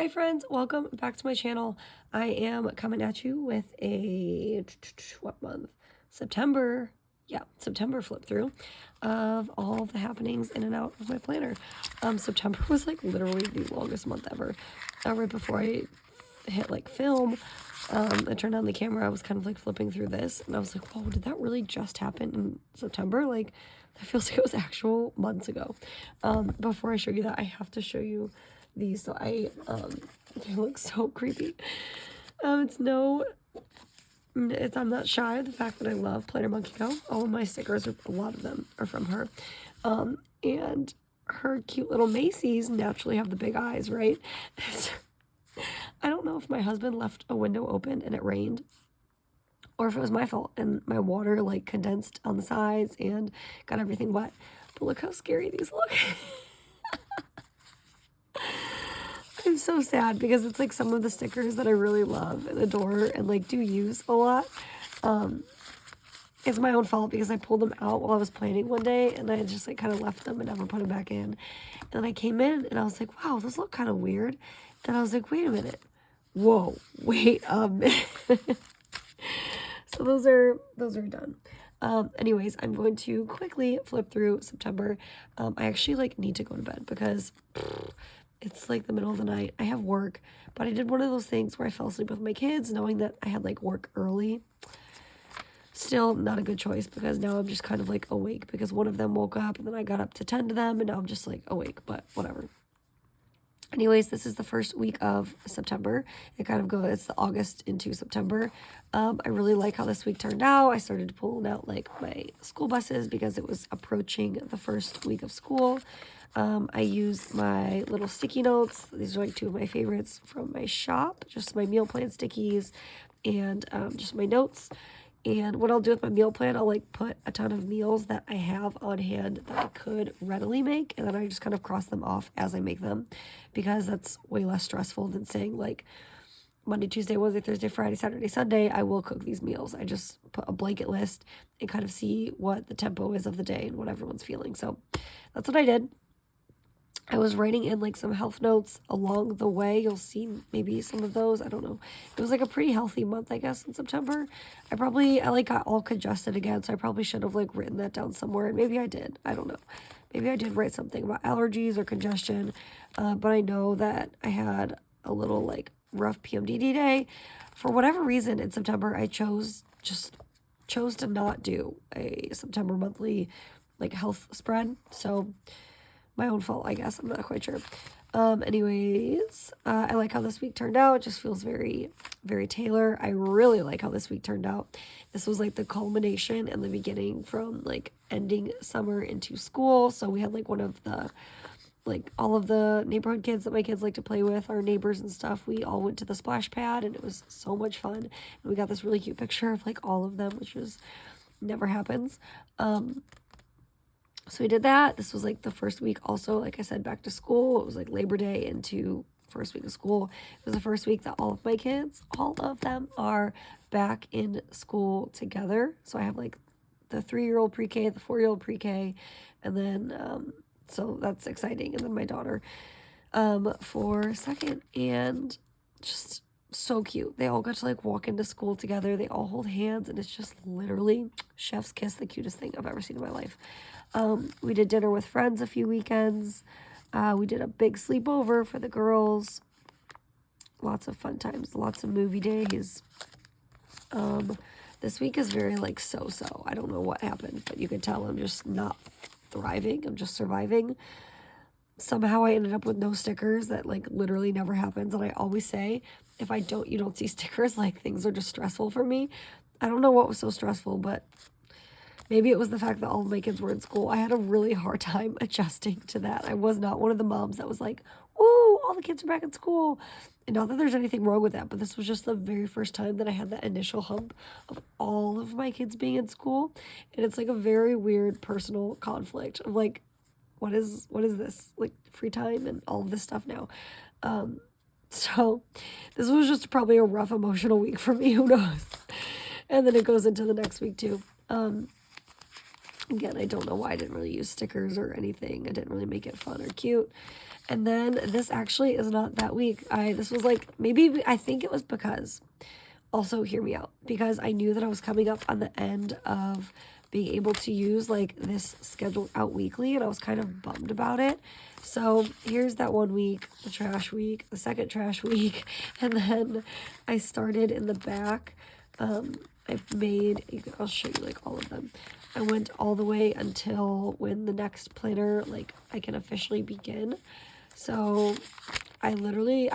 Hi friends, welcome back to my channel. I am coming at you with a, what month? September. Yeah, September flip through of all the happenings in and out of my planner. September was like literally the longest month ever. Right before I hit like film, I turned on the camera, I was kind of like flipping through this and I was like, whoa, did that really just happen in September? Like, that feels like it was actual months ago. Before I show you that, I have to show you these. So they look so creepy. I'm not shy of the fact that I love Planner Monkey Co. All of my stickers, a lot of them are from her. And her cute little Macy's naturally have the big eyes, right? I don't know if my husband left a window open and it rained, or if it was my fault and my water like condensed on the sides and got everything wet. But look how scary these look. I'm so sad because it's like some of the stickers that I really love and adore and like do use a lot. It's my own fault because I pulled them out while I was planning one day and I just like kind of left them and never put them back in. And then I came in and I was like, wow, those look kind of weird. And I was like, wait a minute. Whoa, wait a minute. So those are done. Anyways, I'm going to quickly flip through September. I actually like need to go to bed because it's like the middle of the night. I have work, but I did one of those things where I fell asleep with my kids knowing that I had like work early. Still not a good choice because now I'm just kind of like awake because one of them woke up and then I got up to tend to them and now I'm just like awake, but whatever. Anyways, this is the first week of September. It kind of goes, it's the August into September. I really like how this week turned out. I started pulling out like my school buses because it was approaching the first week of school. I used my little sticky notes. These are like two of my favorites from my shop, just my meal plan stickies and just my notes. And what I'll do with my meal plan, I'll like put a ton of meals that I have on hand that I could readily make. And then I just kind of cross them off as I make them because that's way less stressful than saying like Monday, Tuesday, Wednesday, Thursday, Friday, Saturday, Sunday, I will cook these meals. I just put a blanket list and kind of see what the tempo is of the day and what everyone's feeling. So that's what I did. I was writing in like some health notes along the way. You'll see maybe some of those. I don't know. It was like a pretty healthy month, I guess, in September. I like got all congested again, so I probably should have like written that down somewhere. And maybe I did. I don't know. Maybe I did write something about allergies or congestion. But I know that I had a little like rough PMDD day. For whatever reason in September, I chose to not do a September monthly like health spread. So my own fault, I guess. I'm not quite sure. Anyways, I like how this week turned out. It just feels very, very Taylor. I really like how this week turned out. This was like the culmination and the beginning from like ending summer into school. So we had like one of the, like all of the neighborhood kids that my kids like to play with, our neighbors and stuff. We all went to the splash pad and it was so much fun. And we got this really cute picture of like all of them, which was never happens. So we did that. This was like the first week also, like I said, back to school. It was like Labor Day into first week of school. It was the first week that all of my kids, all of them are back in school together. So I have like the 3-year-old pre-K, the 4-year-old pre-K, and then, so that's exciting. And then my daughter for second, and just so cute. They all got to like walk into school together. They all hold hands and it's just literally chef's kiss, the cutest thing I've ever seen in my life. We did dinner with friends a few weekends. We did a big sleepover for the girls. Lots of fun times, lots of movie days. This week is very like so-so. I don't know what happened, but you can tell I'm just not thriving. I'm just surviving. Somehow I ended up with no stickers. That like literally never happens. And I always say, if you don't see stickers, like things are just stressful for me. I don't know what was so stressful, but maybe it was the fact that all of my kids were in school. I had a really hard time adjusting to that. I was not one of the moms that was like, woo, all the kids are back in school. And not that there's anything wrong with that, but this was just the very first time that I had that initial hump of all of my kids being in school. And it's like a very weird personal conflict of like, what is this? Like free time and all of this stuff now. So this was just probably a rough emotional week for me. Who knows? And then it goes into the next week too. Again, I don't know why I didn't really use stickers or anything. I didn't really make it fun or cute. And then this actually is not that week. This was like, maybe, I think it was because, also hear me out, because I knew that I was coming up on the end of being able to use like this scheduled out weekly, and I was kind of bummed about it. So here's that 1 week, the trash week, the second trash week, and then I started in the back. I've made, I'll show you like all of them. I went all the way until when the next planner, like I can officially begin. So I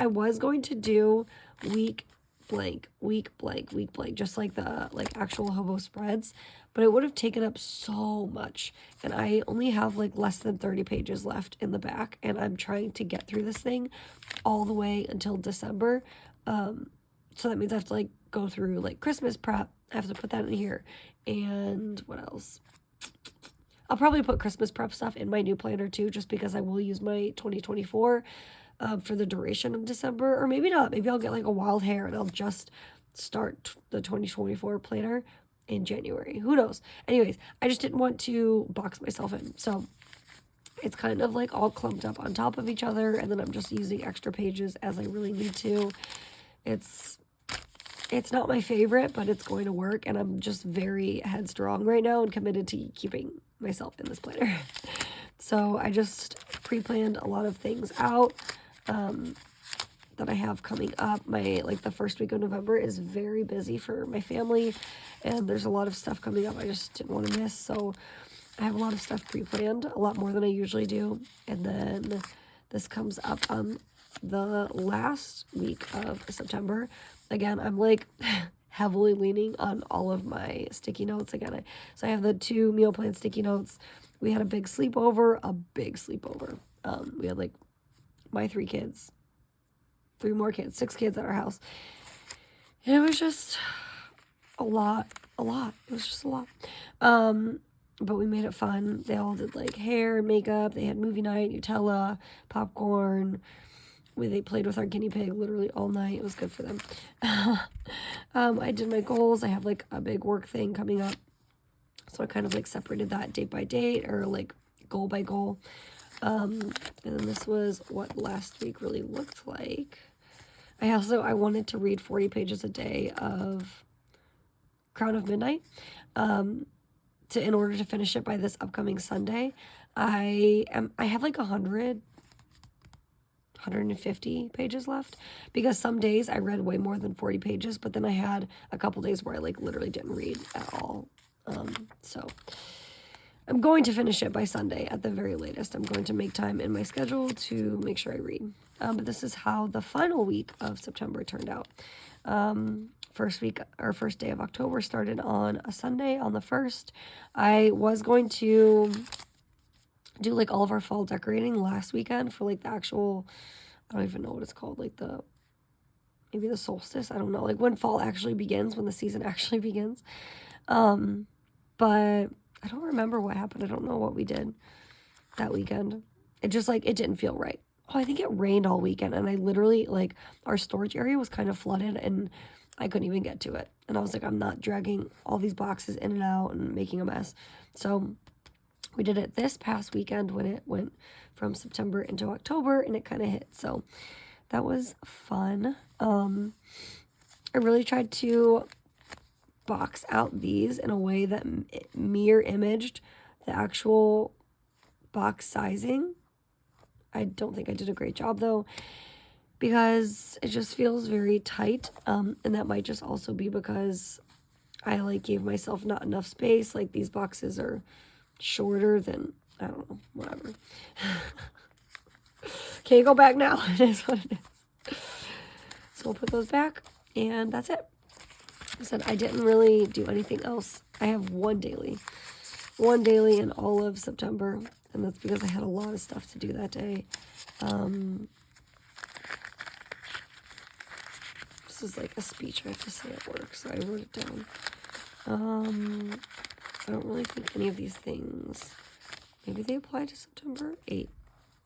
was going to do week blank, week blank, week blank, just like the like actual hobo spreads, but it would have taken up so much, and I only have like less than 30 pages left in the back, and I'm trying to get through this thing all the way until December. So that means I have to like go through like Christmas prep. I have to put that in here, and what else? I'll probably put Christmas prep stuff in my new planner too, just because I will use my 2024 for the duration of December, or maybe not. Maybe I'll get like a wild hair and I'll just start the 2024 planner in January. Who knows? Anyways, I just didn't want to box myself in. So it's kind of like all clumped up on top of each other, and then I'm just using extra pages as I really need to. It's not my favorite, but it's going to work, and I'm just very headstrong right now and committed to keeping myself in this planner. So I just pre-planned a lot of things out that I have coming up. The first week of November is very busy for my family, and there's a lot of stuff coming up I just didn't want to miss. So I have a lot of stuff pre-planned, a lot more than I usually do. And then this comes up on the last week of September. Again, I'm like heavily leaning on all of my sticky notes again. So I have the 2 meal plan sticky notes. We had a big sleepover. We had like my 3 kids, 3 more kids, 6 kids at our house. And it was just a lot. It was just a lot. But we made it fun. They all did like hair and makeup. They had movie night, Nutella, popcorn. They played with our guinea pig literally all night. It was good for them. I did my goals. I have like a big work thing coming up. So I kind of like separated that date by date, or like goal by goal. And then this was what last week really looked like. I wanted to read 40 pages a day of Crown of Midnight. In order to finish it by this upcoming Sunday. I have like 150 pages left, because some days I read way more than 40 pages, but then I had a couple days where I like literally didn't read at all. So I'm going to finish it by Sunday at the very latest. I'm going to make time in my schedule to make sure I read. But this is how the final week of September turned out. First day of October started on a Sunday, on the 1st. I was going to do like all of our fall decorating last weekend for like the actual, I don't even know what it's called, like maybe the solstice, I don't know, like when fall actually begins, when the season actually begins. But I don't remember what happened. I don't know what we did that weekend. It just like, it didn't feel right. Oh, I think it rained all weekend, and I literally, like, our storage area was kind of flooded, and I couldn't even get to it. And I was like, I'm not dragging all these boxes in and out and making a mess. So we did it this past weekend when it went from September into October, and it kind of hit. So that was fun. I really tried to box out these in a way that mirror imaged the actual box sizing. I don't think I did a great job though, because it just feels very tight. And that might just also be because I like gave myself not enough space. Like these boxes are shorter than, I don't know, whatever. Can't go back now. It is what it is. So we'll put those back, and that's it. I said I didn't really do anything else. I have one daily in all of September, and that's because I had a lot of stuff to do that day. This is like a speech I have to say at work, so I wrote it down. I don't really think any of these things, maybe they apply to September 8th,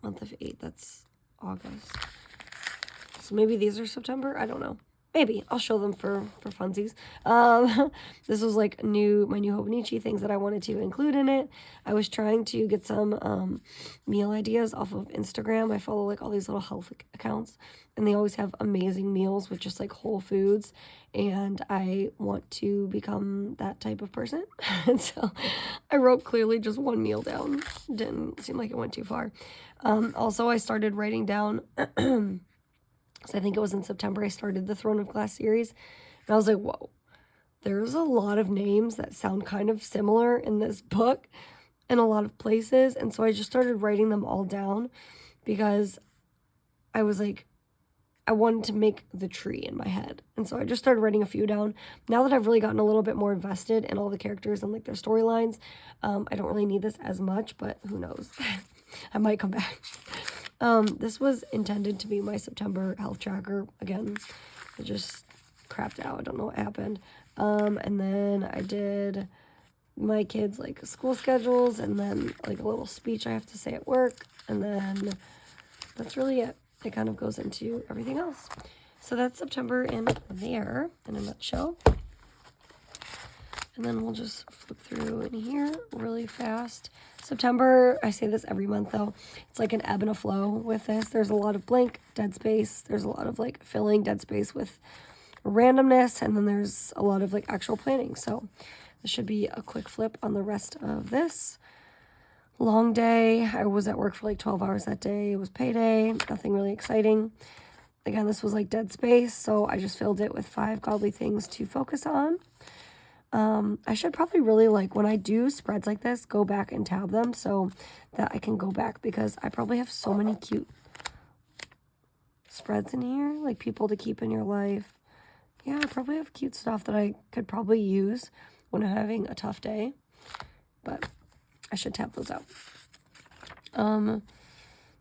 month of 8, that's August. So maybe these are September, I don't know. Maybe I'll show them for funsies. This was like my new Hobonichi things that I wanted to include in it. I was trying to get some meal ideas off of Instagram. I follow like all these little health accounts, and they always have amazing meals with just like whole foods. And I want to become that type of person. And so I wrote clearly just one meal down. Didn't seem like it went too far. Also, I started writing down. So I think it was in September I started the Throne of Glass series. And I was like, whoa, there's a lot of names that sound kind of similar in this book in a lot of places. And so I just started writing them all down because I was like, I wanted to make the tree in my head. And so I just started writing a few down. Now that I've really gotten a little bit more invested in all the characters and like their storylines, I don't really need this as much, but who knows? I might come back. This was intended to be my September health tracker. Again, I just crapped out. I don't know what happened. And then I did my kids' like school schedules and then like a little speech I have to say at work. And then that's really it. It kind of goes into everything else. So that's September in there in a nutshell. And then we'll just flip through in here really fast. September, I say this every month though, it's like an ebb and a flow with this. There's a lot of blank, dead space. There's a lot of like filling dead space with randomness. And then there's a lot of like actual planning. So this should be a quick flip on the rest of this. Long day. I was at work for like 12 hours that day. It was payday. Nothing really exciting. Again, this was like dead space. So I just filled it with 5 godly things to focus on. I should probably really like when I do spreads like this, go back and tab them so that I can go back because I probably have so many cute spreads in here, like people to keep in your life. Yeah, I probably have cute stuff that I could probably use when I'm having a tough day, but I should tab those out.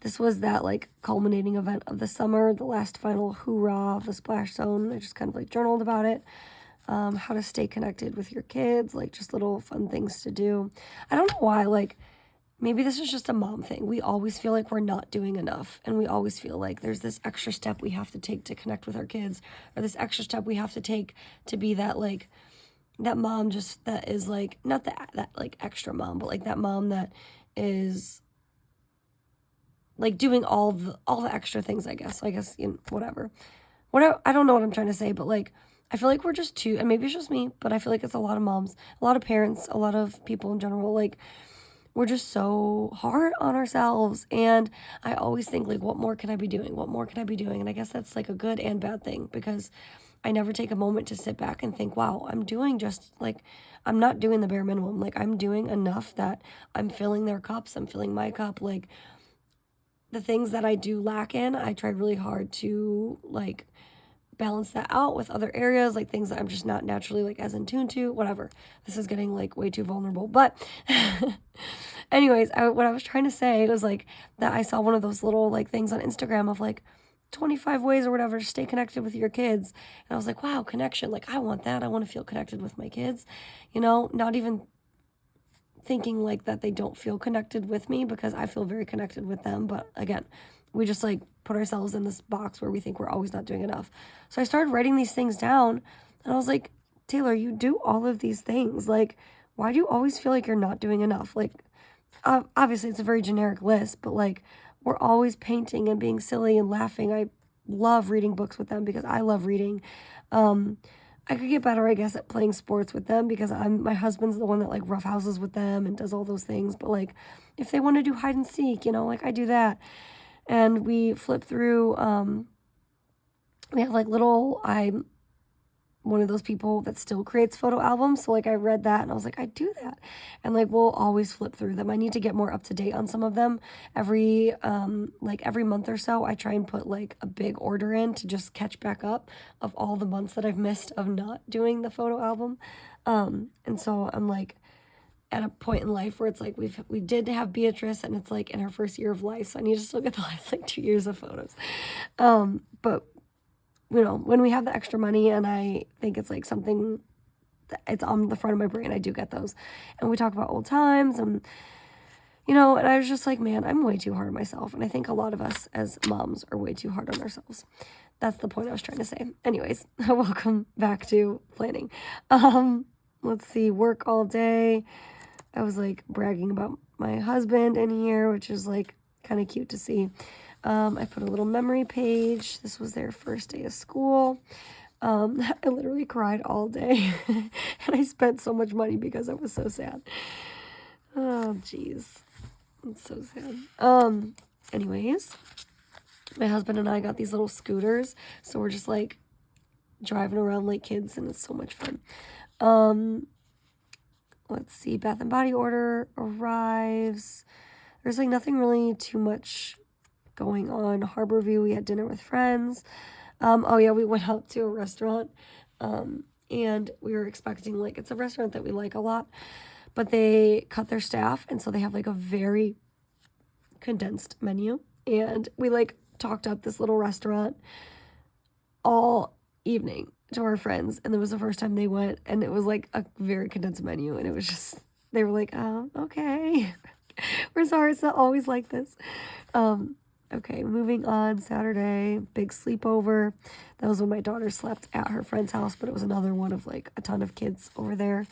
This was that like culminating event of the summer, the last final hoorah of the splash zone. I just kind of like journaled about it. How to stay connected with your kids, like just little fun things to do. I don't know why, like maybe this is just a mom thing. We always feel like we're not doing enough, and we always feel like there's this extra step we have to take to connect with our kids, or this extra step we have to take to be that like that mom just that is like not that like extra mom, but like that mom that is like doing all the extra things, I guess. So I guess, you know, whatever. I don't know what I'm trying to say, but like I feel like we're just too, and maybe it's just me, but I feel like it's a lot of moms, a lot of parents, a lot of people in general, like we're just so hard on ourselves. And I always think like, what more can I be doing? What more can I be doing? And I guess that's like a good and bad thing because I never take a moment to sit back and think, wow, I'm doing just like, I'm not doing the bare minimum. Like I'm doing enough that I'm filling their cups. I'm filling my cup. Like the things that I do lack in, I try really hard to like balance that out with other areas, like things that I'm just not naturally like as in tune to, whatever. This is getting like way too vulnerable, but anyways, what I was trying to say was like that I saw one of those little like things on Instagram of like 25 ways or whatever to stay connected with your kids, and I was like, wow, connection, like I want that. I want to feel connected with my kids, you know, not even thinking like that they don't feel connected with me because I feel very connected with them, but again, we just like put ourselves in this box where we think we're always not doing enough. So I started writing these things down and I was like, Taylor, you do all of these things. Like, why do you always feel like you're not doing enough? Like, obviously it's a very generic list, but like we're always painting and being silly and laughing. I love reading books with them because I love reading. I could get better, I guess, at playing sports with them because my husband's the one that like roughhouses with them and does all those things. But like if they want to do hide and seek, you know, like I do that. And we flip through, we have like I'm one of those people that still creates photo albums. So like I read that and I was like, I do that. And like we'll always flip through them. I need to get more up to date on some of them. Every month or so, I try and put like a big order in to just catch back up of all the months that I've missed of not doing the photo album. And so I'm like at a point in life where it's like we did have Beatrice and it's like in her first year of life. So I need to still get the last like 2 years of photos. But you know, when we have the extra money and I think it's like something that it's on the front of my brain, I do get those. And we talk about old times and, you know, and I was just like, man, I'm way too hard on myself. And I think a lot of us as moms are way too hard on ourselves. That's the point I was trying to say. Anyways, welcome back to planning. Let's see, work all day. I was like bragging about my husband in here, which is like kind of cute to see. I put a little memory page. This was their first day of school. I literally cried all day and I spent so much money because I was so sad. Oh, jeez. It's so sad. Anyways, my husband and I got these little scooters, so we're just like driving around like kids, and it's so much fun. Let's see, Bath and Body order arrives. There's like nothing really too much going on. Harborview, we had dinner with friends. Oh yeah, we went out to a restaurant, and we were expecting, like, it's a restaurant that we like a lot, but they cut their staff, and so they have like a very condensed menu, and we like talked up this little restaurant all evening to our friends, and it was the first time they went, and it was like a very condensed menu, and it was just, they were like, okay. We're sorry, it's not always like this. Okay, moving on. Saturday, big sleepover. That was when my daughter slept at her friend's house, but it was another one of like a ton of kids over there.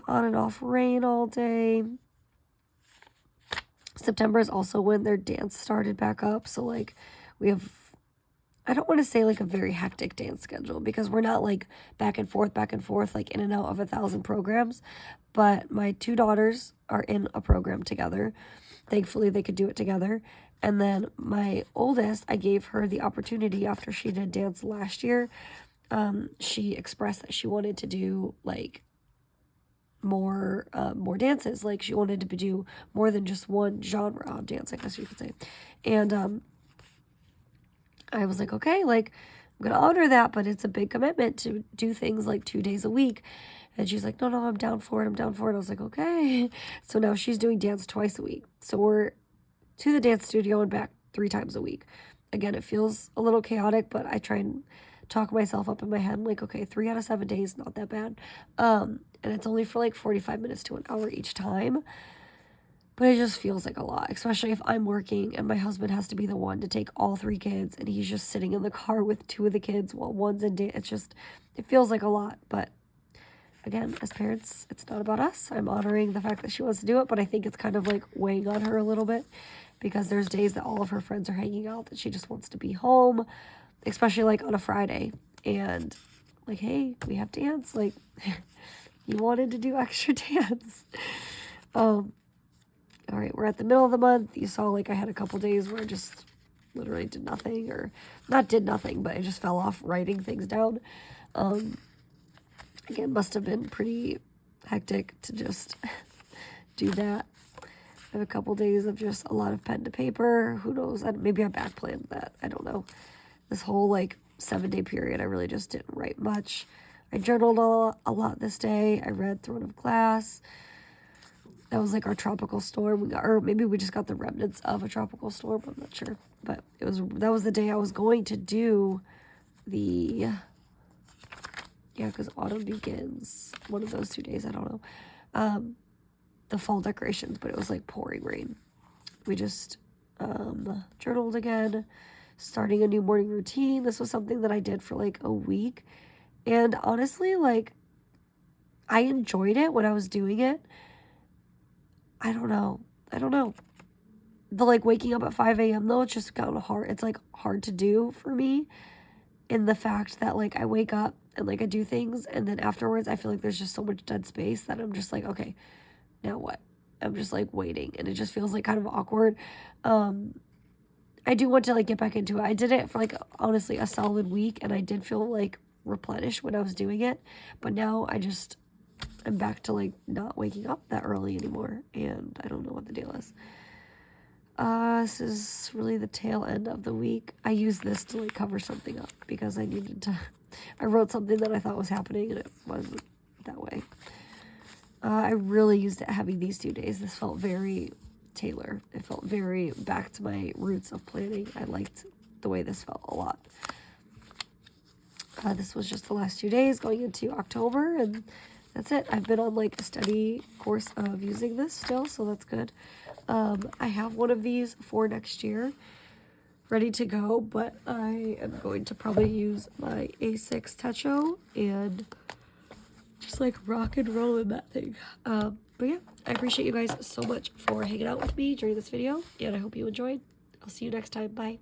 On and off rain all day. September is also when their dance started back up, so like we have, I don't want to say like a very hectic dance schedule because we're not like back and forth, like in and out of 1,000 programs, but my two daughters are in a program together. Thankfully, they could do it together. And then my oldest, I gave her the opportunity after she did dance last year. She expressed that she wanted to do like more dances. Like she wanted to do more than just one genre of dance, I guess you could say. And I was like, okay, like I'm going to honor that, but it's a big commitment to do things like 2 days a week. And she's like, no, I'm down for it. I was like, okay. So now she's doing dance twice a week. So we're to the dance studio and back 3 times a week. Again, it feels a little chaotic, but I try and talk myself up in my head. I'm like, okay, 3 out of 7 days, not that bad. And it's only for like 45 minutes to an hour each time. But it just feels like a lot, especially if I'm working and my husband has to be the one to take all 3 kids and he's just sitting in the car with 2 of the kids while one's in dance. It's just, it feels like a lot. But again, as parents, it's not about us. I'm honoring the fact that she wants to do it, but I think it's kind of like weighing on her a little bit because there's days that all of her friends are hanging out that she just wants to be home, especially like on a Friday. And like, hey, we have dance. Like, you wanted to do extra dance. All right, we're at the middle of the month. You saw like I had a couple days where I just literally did nothing, or not did nothing, but I just fell off writing things down. Again, must have been pretty hectic to just do that. I have a couple days of just a lot of pen to paper. Who knows? Maybe I backplanned that. I don't know. This whole like 7-day period, I really just didn't write much. I journaled a lot this day. I read Throne of Glass. That was like our tropical storm. Or maybe we just got the remnants of a tropical storm. I'm not sure. But that was the day I was going to do the, yeah, because autumn begins. One of those 2 days, I don't know. The fall decorations, but it was like pouring rain. We just journaled again, starting a new morning routine. This was something that I did for like a week. And honestly, like, I enjoyed it when I was doing it. I don't know. The like waking up at 5 a.m. though, it's just kind of hard. It's like hard to do for me in the fact that like I wake up and like I do things and then afterwards I feel like there's just so much dead space that I'm just like, okay, now what? I'm just like waiting and it just feels like kind of awkward. I do want to like get back into it. I did it for like honestly a solid week and I did feel like replenished when I was doing it, but now I'm back to like not waking up that early anymore, and I don't know what the deal is. This is really the tail end of the week. I used this to like cover something up because I wrote something that I thought was happening and it wasn't that way. I really used it having these 2 days. This felt very Taylor. It felt very back to my roots of planning. I liked the way this felt a lot. This was just the last 2 days going into October, and that's it. I've been on like a steady course of using this still, so that's good. I have one of these for next year. ready to go, but I am going to probably use my A6 Techo and just like rock and roll in that thing. But yeah, I appreciate you guys so much for hanging out with me during this video, and I hope you enjoyed. I'll see you next time. Bye.